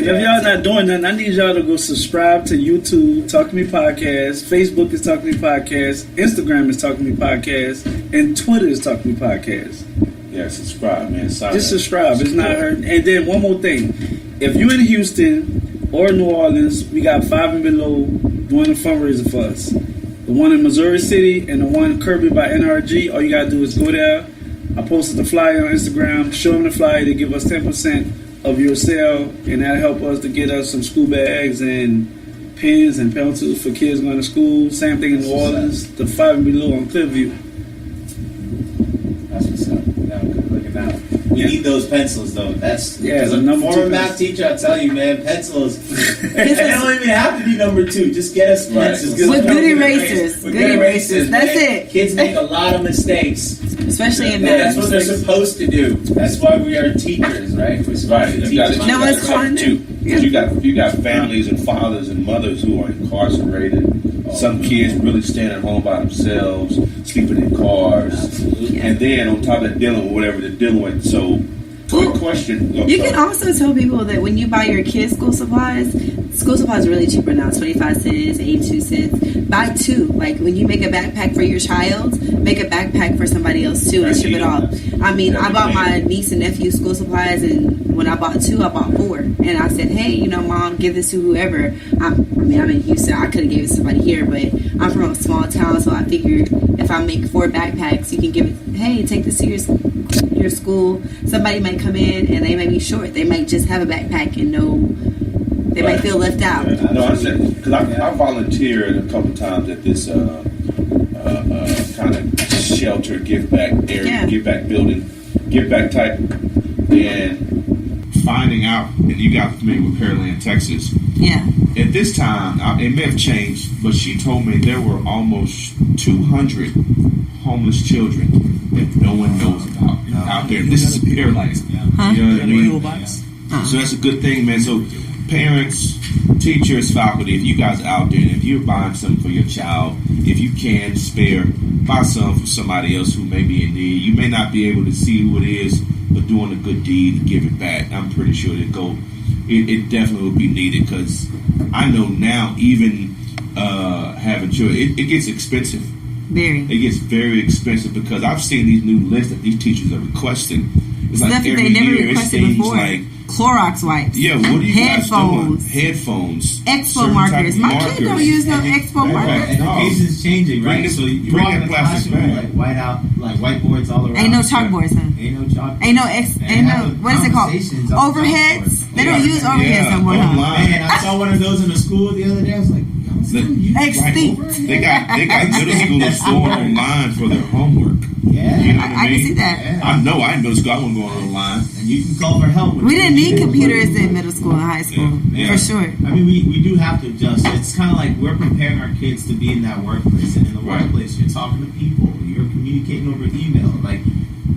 If y'all not doing nothing, I need y'all to go subscribe to YouTube, Talk to Me Podcast. Facebook is Talk to Me Podcast. Instagram is Talk to Me Podcast. And Twitter is Talk to Me Podcast.
Yeah, subscribe, man.
Just subscribe. It's not hurting. And then one more thing. If you're in Houston or New Orleans, we got 5 and Below doing a fundraiser for us. The one in Missouri City and the one in Kirby by NRG. All you got to do is go there. I posted the flyer on Instagram. Show them the flyer. They give us 10% of your sale, and that'll help us to get us some school bags and pens and pencils for kids going to school. Same thing in New Orleans. The 5 and Below on Clearview.
That's what's up. Yeah, good looking out. We need those pencils, though. That's
as a
number
former
2 math teacher. I tell you, man, pencils. They don't even have to be number 2. Just get us pencils.
With good erasers. Good erasers. That's it.
Kids make a lot of mistakes,
especially in
math. That's
math.
what they're supposed to do. That's why we are teachers, right? We're supposed to teach.
No one's calling
too. You got families and fathers and mothers who are incarcerated. Some kids really staying at home by themselves, sleeping in cars, and then on top of that, dealing with whatever they're dealing with. So, quick question.
You can also tell people that when you buy your kids school supplies are really cheaper now, 25 cents, 82 cents. Buy 2. Like when you make a backpack for your child, make a backpack for somebody else too and ship it off. I mean, I bought my niece and nephew school supplies, and when I bought 2, I bought 4. And I said, hey, Mom, give this to whoever. I'm in Houston. I could have gave it to somebody here, but I'm from a small town, so I figured if I make 4 backpacks, you can give it, hey, take this to your school. Somebody might come in and they may be short. They might just have a backpack and they might feel left out.
Yeah, no, I said, because I volunteered a couple times at this kind of shelter give back area, give back building, give back type, and finding out, and you guys are familiar with Pearland, Texas.
Yeah.
At this time, it may have changed, but she told me there were almost 200 homeless children that no one knows about out there. This is Pearland.
Huh?
You know what I mean? So that's a good thing, man. So parents, teachers, faculty, if you guys are out there, and if you're buying something for your child, if you can spare, buy some for somebody else who may be in need. You may not be able to see who it is, but doing a good deed and give it back, I'm pretty sure it definitely will be needed, because I know now, even having children, it gets expensive. It gets very expensive, because I've seen these new lists that these teachers are requesting. It's like
stuff
every
they never
year
requested
it seems
before.
like
Clorox wipes.
Yeah, what are you guys doing?
Headphones.
Expo
Certain markers. My kid don't use no Expo markers.
Education's changing, right? So you walk in the classroom like whiteboards all around.
Ain't no chalkboards, huh?
Ain't no chalkboards.
Ain't no what is it called? Overheads. They don't use overheads no more.
Man, I saw one of those in the school the other day. I was like,
extinct.
They got middle schoolers going online for their homework.
Yeah,
you know what I
can see that.
Yeah.
I know. I in middle school, I wasn't going online.
And you can call for help.
We didn't need computers in middle school and high school, for sure.
I mean, we do have to adjust. It's kind of like we're preparing our kids to be in that workplace, and in the workplace, you're talking to people, you're communicating over email. Like,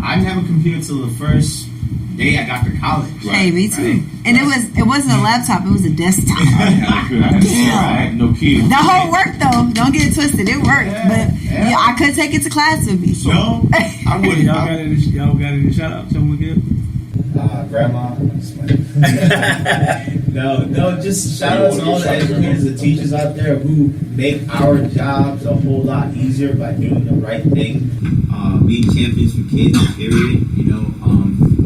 I didn't have a computer till the first day I got to college.
Hey, me too. And it wasn't a laptop; it was a desktop.
I had no kids.
The whole worked though. Don't get it twisted. It worked, but I couldn't take it to class with me.
So, I wouldn't.
Y'all got any shout out? Someone good?
Grandma. No, just shout out to all the educators and teachers out there who make our jobs a whole lot easier by doing the right thing. Being champions for kids, period.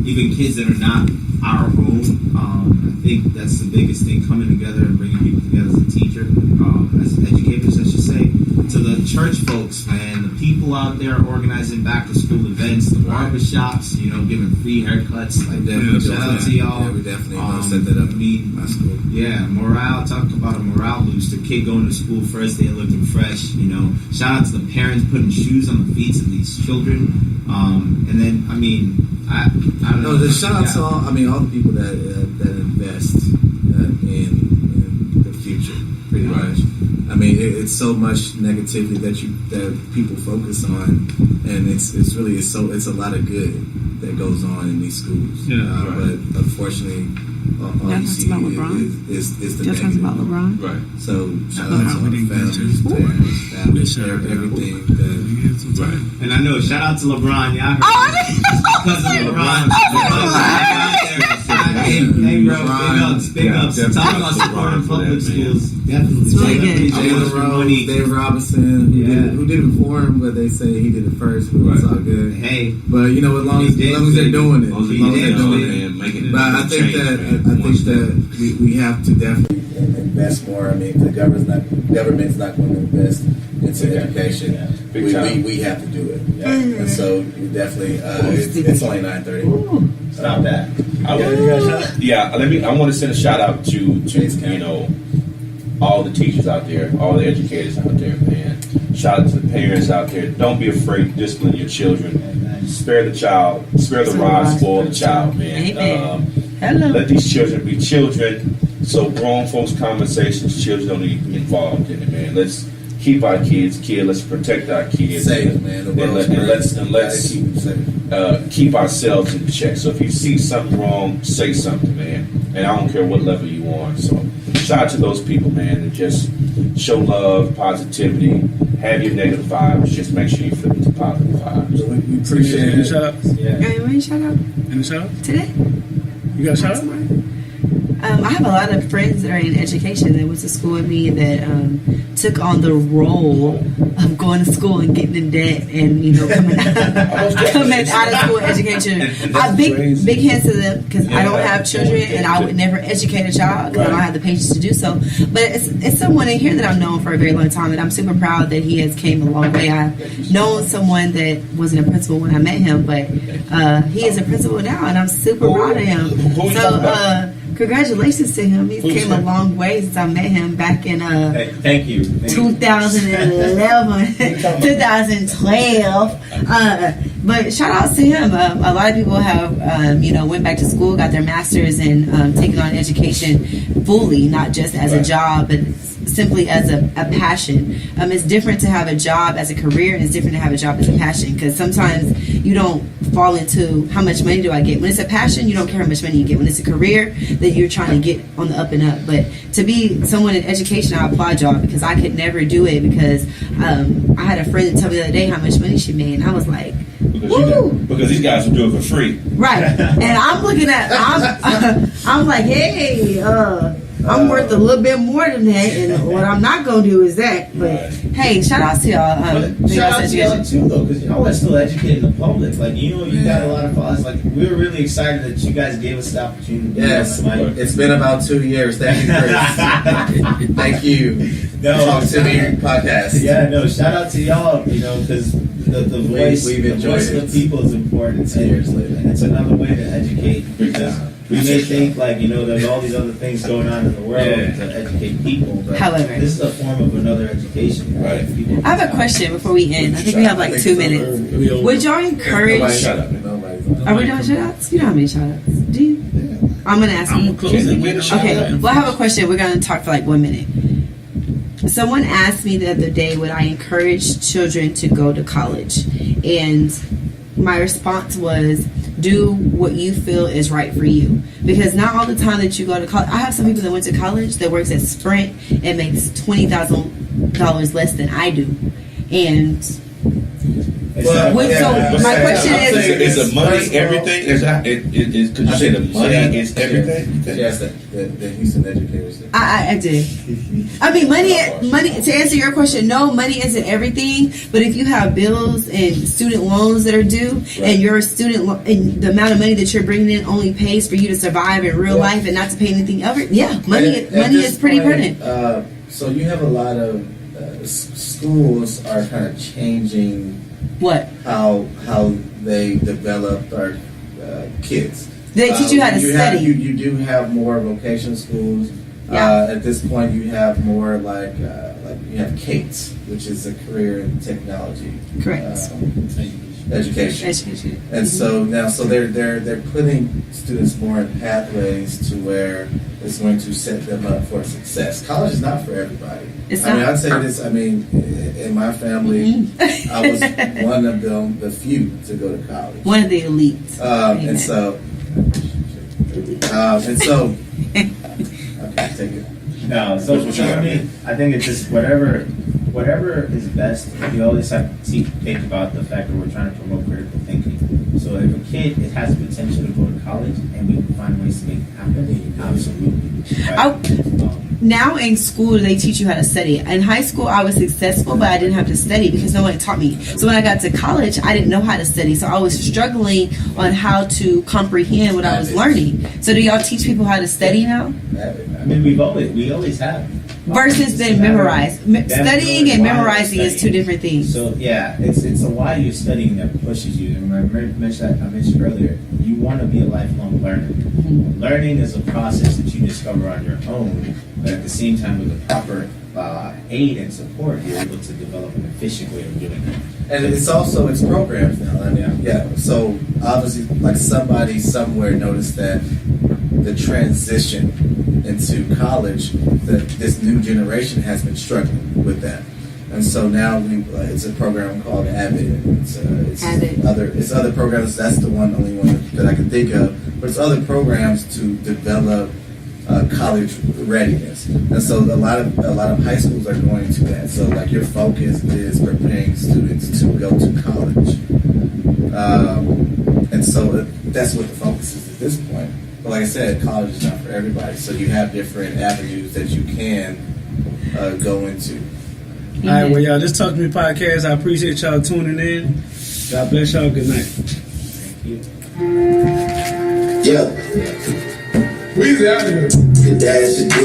Even kids that are not our own. I think that's the biggest thing, coming together and bringing people together as a teacher, as educators, I should say. To the church folks, man, the people out there organizing back to school events, the barbershops, giving free haircuts. Like that. Shout out to y'all.
Yeah, we definitely gonna set that up in my school.
Yeah, morale. Talk about a morale booster. Kid going to school first day looking fresh. Shout out to the parents putting shoes on the feet of these children. And then, I don't know.
Just shout out to all the people that invest in the future, pretty much. I mean, it's so much negativity that people focus on, and it's a lot of good that goes on in these schools. But unfortunately, all you see is the negative.
About LeBron.
Right.
So shout out to all the families, parents, everything that.
Right.
And I know, shout out to LeBron. Y'all heard because of LeBron.
Hey, bro, big ups. Talk about supporting public schools. Definitely.
It's really good.
Jalen Rose, Dave Robinson, who did it for him, but they say he did it first, but it's all good.
Hey,
but you know, as long as they're doing it, But I think that we have to definitely invest more. I mean, the government's not going to invest into education. We have to do it. And so you definitely, it's only 9:30.
Stop that.
I want to send a shout out to all the teachers out there, all the educators out there, man. Shout out to the parents out there. Don't be afraid to discipline your children. Spare the rod, spoil the child, man. Let these children be children. So grown folks' conversations, children don't need to be involved in it, man. Let's keep our kids. Let's protect our kids.
Safe, man.
Let's keep ourselves in check. So if you see something wrong, say something, man. And I don't care what level you on. So shout out to those people, man, and just show love, positivity, have your negative vibes. Just make sure you flip it to positive vibes.
We appreciate it.
Any shout outs?
Any shout out
Any shout outs?
today?
You got a shout out?
I have a lot of friends that are in education that went to school with me that took on the role of going to school and getting in debt and coming out of school education. Big hands to them because I don't have children and I would never educate a child because I don't have the patience to do so. But it's someone in here that I've known for a very long time and I'm super proud that he has came a long way. I've known someone that wasn't a principal when I met him, but he is a principal now and I'm super proud of him. So congratulations to him. He's came a long way since I met him back in
thank you.
2011, 2012. But shout out to him. A lot of people have, went back to school, got their masters, and taken on education fully, not just as a job, but simply as a passion. It's different to have a job as a career, and it's different to have a job as a passion. Because sometimes you don't fall into how much money do I get. When it's a passion, you don't care how much money you get. When it's a career, that you're trying to get on the up and up. But to be someone in education, I applaud y'all because I could never do it because I had a friend that told me the other day how much money she made, and I was like,
because these guys will do it for free.
Right. And I'm looking at, I'm like, hey, I'm worth a little bit more than that, and what I'm not going to do is that. But hey, shout out to y'all.
Shout out to y'all too, though, because y'all are still educating the public. Like, you got a lot of followers. Like, we're really excited that you guys gave us the opportunity.
Yes, it's been about 2 years. Thank you, Chris. Thank you. Talk to me podcast.
Yeah, no, shout out to y'all, because the voice, of the people is important. Seriously, and it's another way to educate because we may think there's all these other things going on in the world to educate people, but
however,
this is a form of another education. Right?
I have a question before we end. I think we have like 2 minutes. Would y'all encourage? Are we doing shout outs? You don't have any shout outs, do you? I'm gonna ask.
I'm gonna close it.
Okay. Well, I have a question. We're gonna talk for like 1 minute. Someone asked me the other day, would I encourage children to go to college? And my response was, do what you feel is right for you. Because not all the time that you go to college, I have some people that went to college that works at Sprint and makes $20,000 less than I do. And my question
is the money everything? Could you say the money is everything?
Yes, the Houston educators.
I did. I mean, money. To answer your question, no, money isn't everything. But if you have bills and student loans that are due, and your and the amount of money that you're bringing in only pays for you to survive in real life and not to pay anything ever, money is pretty important.
So you have a lot of schools are kind of changing.
What?
How they develop our kids.
They teach you how to study.
You do have more vocational schools. At this point, you have more like you have CATES, which is a career in technology.
Correct.
Education. And so now, they're putting students more in pathways to where it's going to set them up for success. College is not for everybody. I'd say this. In my family, I was one of the few to go to college.
One of the elites.
And so, okay, take it.
No, so for me, I think it's just whatever whatever is best, you always have to think about the fact that we're trying to promote critical thinking. So if a kid has the potential to go to college and we can find ways to make it happen, absolutely. Right?
Now in school, they teach you how to study. In high school, I was successful, but I didn't have to study because no one taught me. So when I got to college, I didn't know how to study. So I was struggling on how to comprehend what I was learning. So do y'all teach people how to study now?
I mean, we always have.
Versus then memorize. Studying and memorizing is two different things.
So yeah, it's a why you're studying that pushes you. And I mentioned earlier, you want to be a lifelong learner.
Mm-hmm.
Learning is a process that you discover on your own, but at the same time, with the proper aid and support, you're able to develop an efficient way of doing it.
And it's programs now. I mean, yeah. So obviously, like somebody somewhere noticed that the transition into college, that this new generation has been struggling with that. And so now it's a program called Avid. It's other programs. That's the only one that I can think of. But it's other programs to develop college readiness. And so a lot of high schools are going to that. So like your focus is preparing students to go to college. And so that's what the focus is at this point. But like I said, college is not for everybody. So you have different avenues that you can go into.
All right, well, y'all, this Talk to Me podcast. I appreciate y'all tuning in. God bless y'all. Good night.
Thank you.
Yeah. Weezy out here. Your dad should do